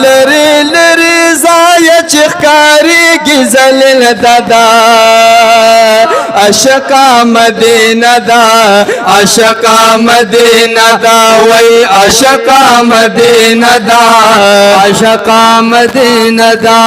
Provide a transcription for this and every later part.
دلری لری زای چخکاری گزلیل دادا عشقا مدینہ دا عشقا مدینہ دا وی عشقا مدینہ دا عشقا مدینہ دا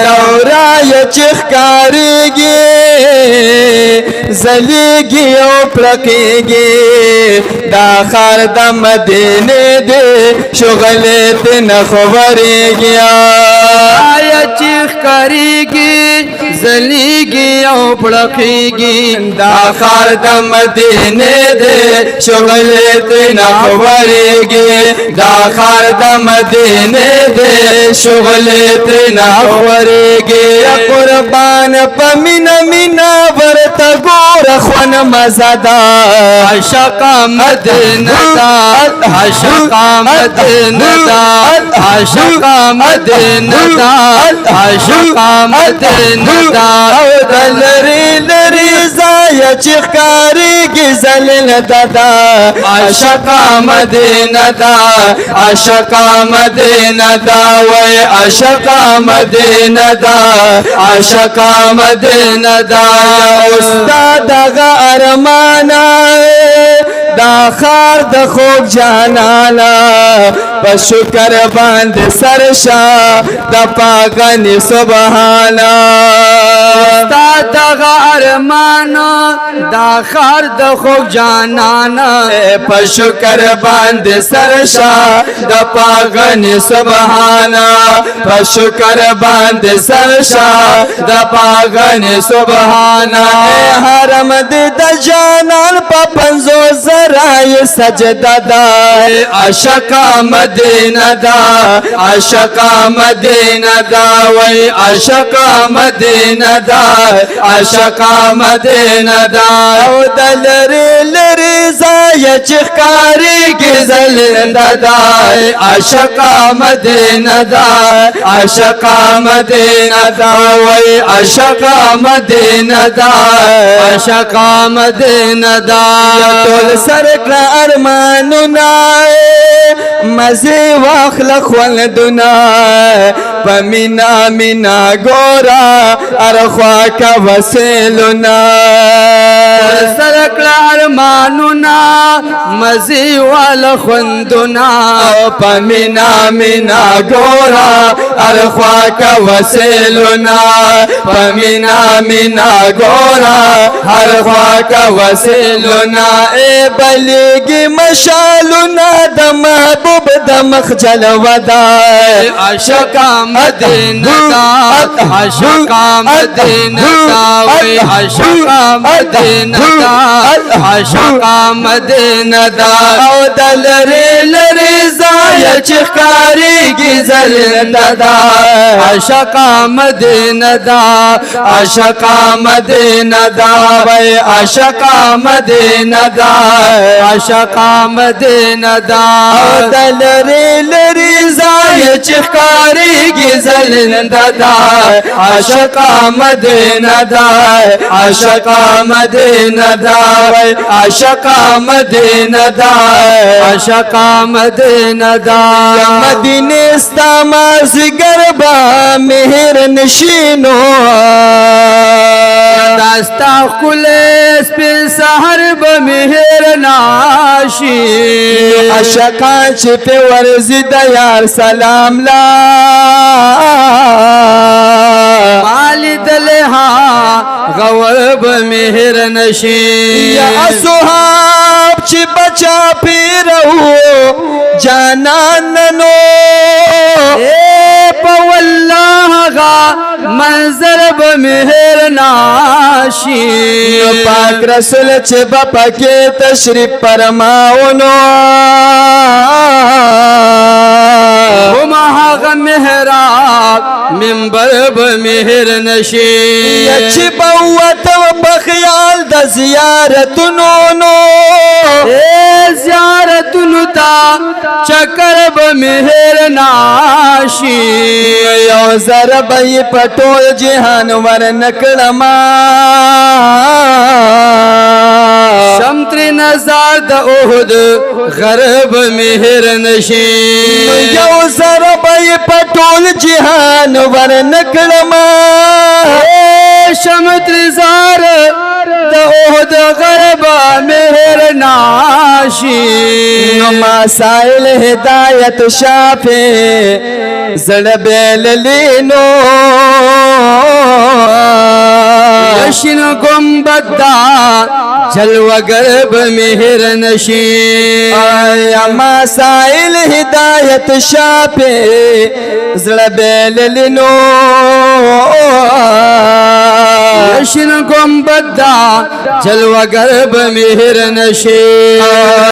دورای چخکاری گی زلیگی او پرکیگی دا خار دا مدینه دے شغلیت نخوریگی آیا چخکاریگی زلیگی او پرکیگی دا خار دا مدینه دے شغلیت نخوریگی دا خار دا مدینه دے شغلیت نخوریگی قربان پا مینا مینا ورطا گور خون مزادا عشقا مدینہ دا عشقا مدینہ دا عشقا مدینہ دا عشقا مدینہ دا دلری لری زای چخکاری گزلیل دادا عشقا مدینہ دا عشقا مدینہ دا وی عشقا مدینہ دا عشقا مدینہ دا استاد غا ارمانا دا خار د خوب جانانا پشکر باند سرشا دا پاگنی سبحانا استاد غا ارمانا دا خار د خوب جانانا پشکر باند سرشا دا پاگنی سبحانا پشکر باند سرشا دا پاگنی سبحانا حرم د جانان پا پنزو زرای سجدہ دا عشقا مدینہ دا عشقا مدینہ دا وی عشقا مدینہ دا عشقا مدینہ دا او دلری لری زای چخکاری گزلیل دا عشقا مدینہ دا عشقا مدینہ دا وی عشقا مدینہ دا عشقا مدینہ دا تول سرکلا ارمانونا مزی واخل خولدونا پمینا مینا گورا ارخوا کا وسیلونا سرکلا ارمانونا مزی واخل خولدونا پمینا مینا گورا ارخوا کا وسیلونا پمینا مینا گورا ارخوا کا وسیلونا اے بلیگی مشالونا د محبوب د مخجل ودا عشقا مدینہ دا عشقا مدینہ دا وی عشقا مدینہ دا عشقا مدینہ دا او دلری لری زای چخکاری گزلیل دا عشقا مدینہ دا عشقا مدینہ دا وی عشقا مدینہ دا عشقا مدینہ دا دلری لری زای چخکاری گزلیل دا عشقا مدینہ دا عشقا مدینہ دا عشقا مدینہ دا عشقا مدینہ دا مدینہ استاماز گربا مہر نشینو داستا خلیس پل سحر بمہر ناشی عشقا چپ ورزی دیار سلام لا مالی دلہا غور بمہر نشی یا صحاب چی بچا پی رہو جاناننو اے پواللہ غا منظر بمہر ناشی پاک رسول چی بپا کے تشریف پرماؤنو مہاغ محراب منبر بمہر نشی اچھی بوت و بخیال دا زیارتنونو اے زیارتنو تا چکر بمہر ناشی ناشي یو ضرب یې په ټول جهان ورنکړما شمتر نظر د احد غرب مهر نشي یو ضرب یې په ټول جهان ورنکړما شمتر زار د احد غرب مهر ناشي نو ما سائل هدایت شافه زړه بیللینو یشن گنبد دا جلوه گرب مهر نشي آیا ما سائل هدایت شافه زړه بیللینو یشن گنبد دا جلوه گرب مهر نشي